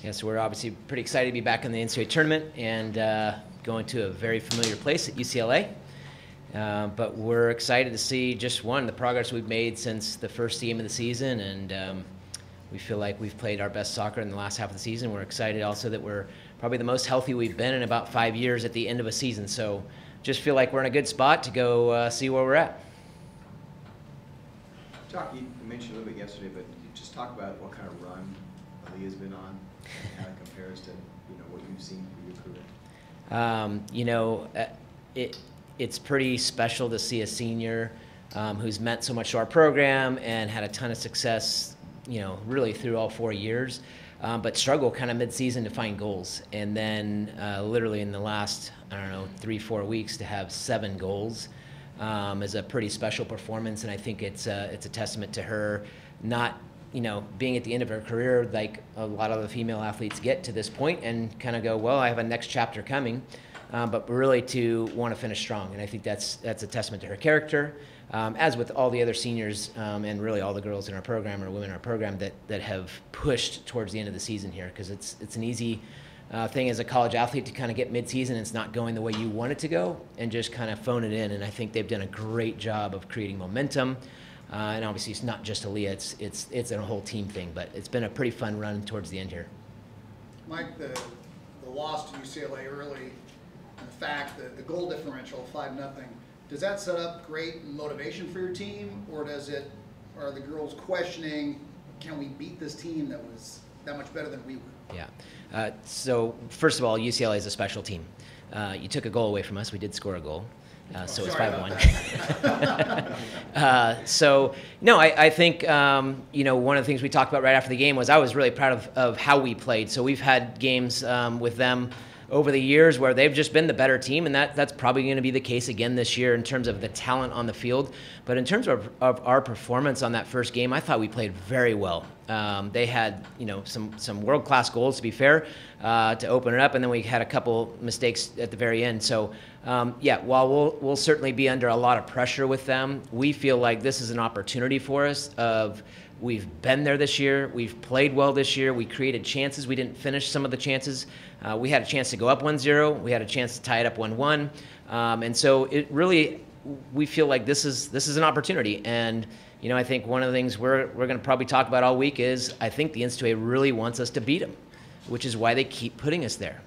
Yeah, so we're obviously pretty excited to be back in the Ncaa tournament and going to a very familiar place at UCLA. But we're excited to see just the progress we've made since the first game of the season, and we feel like we've played our best soccer in the last half of the season. We're excited also that we're probably the most healthy we've been in about 5 years at the end of a season. So just feel like we're in a good spot to go see where we're at. You mentioned a little bit yesterday, but you just talk about what kind of run Alea's been on, and how it compares to what you've seen for your career. It's pretty special to see a senior who's meant so much to our program and had a ton of success, really through all 4 years, but struggle kind of mid-season to find goals. And then literally in the last, 3-4 weeks to have 7 goals is a pretty special performance. And I think it's a testament to her not, being at the end of her career like a lot of the female athletes get to this point and kind of go, well, I have a next chapter coming. But really to want to finish strong. And I think that's a testament to her character, as with all the other seniors and really all the girls in our program or women in our program that have pushed towards the end of the season here, because it's an easy thing as a college athlete to kind of get mid-season, it's not going the way you want it to go, and just kind of phone it in. And I think they've done a great job of creating momentum. And obviously it's not just Aleah, it's a whole team thing, but it's been a pretty fun run towards the end here. Mike, the loss to UCLA early, and the fact that the goal differential, 5-0, does that set up great motivation for your team, or are the girls questioning, can we beat this team that was that much better than we were? Yeah. So first of all, UCLA is a special team. You took a goal away from us. We did score a goal. So it's 5-1. So no, I think one of the things we talked about right after the game was I was really proud of how we played. So we've had games with them over the years where they've just been the better team, and that's probably going to be the case again this year in terms of the talent on the field. But in terms of our performance on that first game, I thought we played very well. They had some world-class goals, to be fair, to open it up, and then we had a couple mistakes at the very end. So while we'll certainly be under a lot of pressure with them, we feel like this is an opportunity for us we've been there this year. We've played well this year. We created chances. We didn't finish some of the chances. We had a chance to go up 1-0. We had a chance to tie it up 1-1. And so it really, we feel like this is an opportunity. And I think one of the things we're going to probably talk about all week is I think the Ncaa really wants us to beat them, which is why they keep putting us there.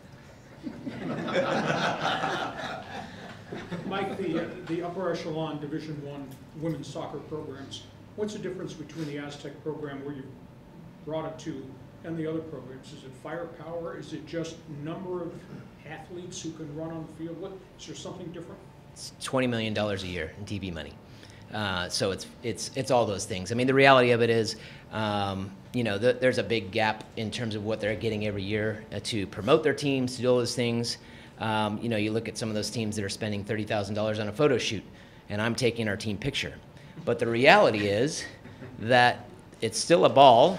Mike, the upper echelon Division I women's soccer programs, what's the difference between the Aztec program where you brought it to and the other programs? Is it firepower? Is it just number of athletes who can run on the field? Is there something different? It's $20 million a year in TV money. So it's all those things. I mean, the reality of it is, there's a big gap in terms of what they're getting every year to promote their teams, to do all those things. You look at some of those teams that are spending $30,000 on a photo shoot, and I'm taking our team picture. But the reality is that it's still a ball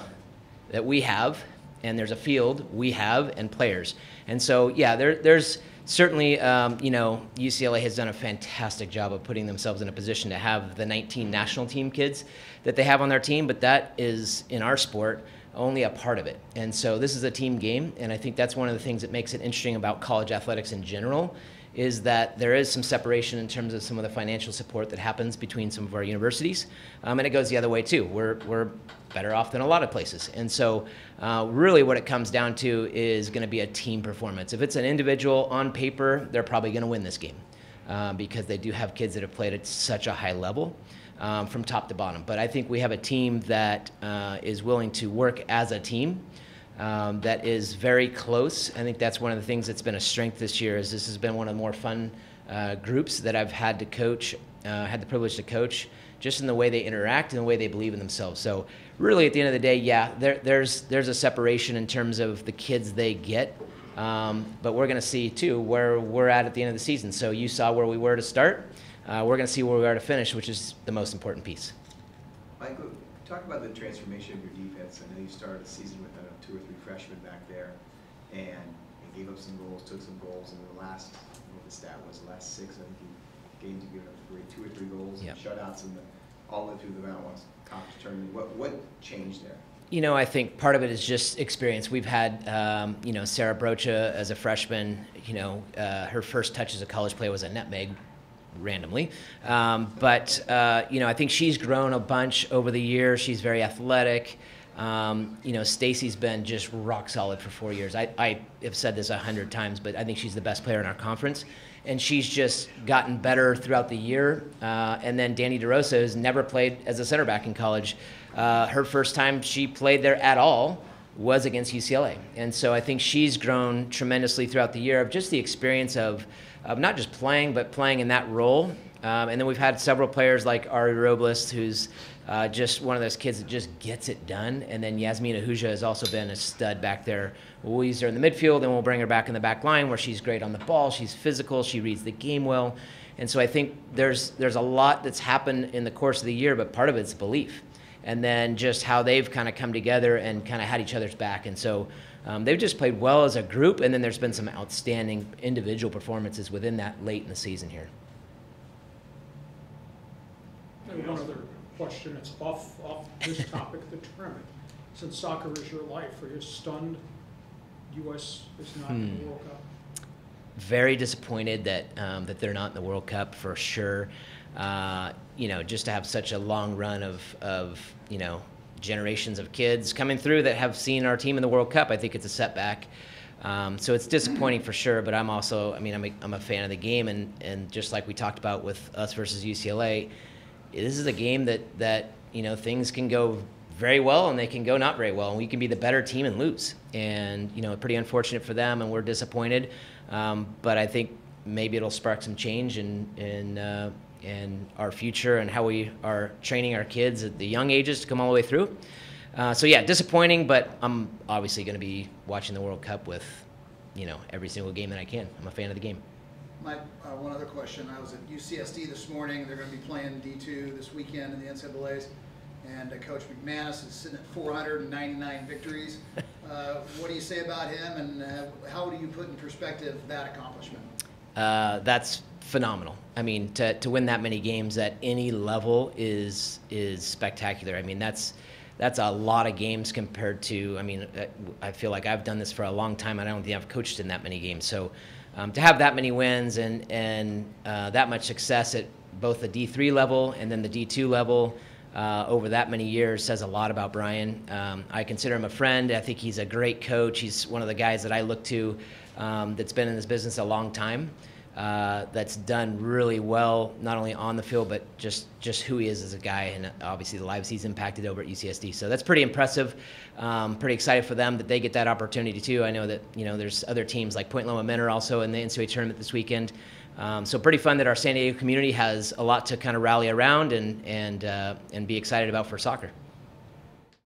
that we have, and there's a field we have, and players. And so, there's certainly, UCLA has done a fantastic job of putting themselves in a position to have the 19 national team kids that they have on their team, but that is, in our sport, only a part of it. And so this is a team game, and I think that's one of the things that makes it interesting about college athletics in general, is that there is some separation in terms of some of the financial support that happens between some of our universities, and it goes the other way too. We're better off than a lot of places. And so really what it comes down to is going to be a team performance. If it's an individual on paper, they're probably going to win this game because they do have kids that have played at such a high level from top to bottom. But I think we have a team that is willing to work as a team, that is very close. I think that's one of the things that's been a strength this year, is this has been one of the more fun groups that I've had to coach, had the privilege to coach, just in the way they interact and the way they believe in themselves. So really at the end of the day, there's a separation in terms of the kids they get, but we're going to see too where we're at the end of the season. So you saw where we were to start. We're going to see where we are to finish, which is the most important piece. Mike, talk about the transformation of your defense. I know you started the season with 2 or 3 freshmen back there, and gave up some goals, took some goals, and the last, what the stat was, the last 6, I think games you gave up 2 or 3 goals, yep. And shutouts, and all the way through the round once conference tournament. What changed there? You know, I think part of it is just experience. We've had, you know, Sarah Brocha as a freshman, you know, her first touch as a college player was a nutmeg randomly. But you know, I think she's grown a bunch over the years. She's very athletic. You know, Stacy's been just rock solid for 4 years. I have said this 100 times, but I think she's the best player in our conference. And she's just gotten better throughout the year. And then Danny DeRosa has never played as a center back in college. Her first time she played there at all was against UCLA. And so I think she's grown tremendously throughout the year of just the experience of not just playing, but playing in that role. And then we've had several players like Ari Robles, who's just one of those kids that just gets it done. And then Yasmina Huja has also been a stud back there. We'll use her in the midfield, and we'll bring her back in the back line where she's great on the ball. She's physical. She reads the game well. And so I think there's a lot that's happened in the course of the year, but part of it's belief. And then just how they've kind of come together and kind of had each other's back. And so they've just played well as a group, and then there's been some outstanding individual performances within that late in the season here. One other question that's off this topic, the tournament. Since soccer is your life, are you stunned U.S. is not in the World Cup? Very disappointed that that they're not in the World Cup for sure. You know, just to have such a long run of you know, generations of kids coming through that have seen our team in the World Cup, I think it's a setback. So it's disappointing for sure, but I'm also, I mean, I'm a fan of the game, and just like we talked about with us versus UCLA, this is a game that you know, things can go very well and they can go not very well, and we can be the better team and lose. And you know, pretty unfortunate for them, and we're disappointed. But I think maybe it'll spark some change in our future and how we are training our kids at the young ages to come all the way through. So yeah, disappointing, but I'm obviously going to be watching the World Cup with, you know, every single game that I can. I'm a fan of the game. Mike, one other question. I was at UCSD this morning. They're going to be playing D2 this weekend in the NCAAs, and Coach McManus is sitting at 499 victories. What do you say about him, and how do you put in perspective that accomplishment? That's phenomenal. I mean, to win that many games at any level is spectacular. I mean, that's a lot of games compared to, I mean, I feel like I've done this for a long time, and I don't think I've coached in that many games. So to have that many wins and that much success at both the D3 level and then the D2 level over that many years says a lot about Brian. I consider him a friend. I think he's a great coach. He's one of the guys that I look to that's been in this business a long time. That's done really well, not only on the field, but just who he is as a guy, and obviously the lives he's impacted over at UCSD. So that's pretty impressive. Pretty excited for them that they get that opportunity too. I know that, you know, there's other teams like Point Loma Men are also in the Ncaa tournament this weekend. So pretty fun that our San Diego community has a lot to kind of rally around and be excited about for soccer.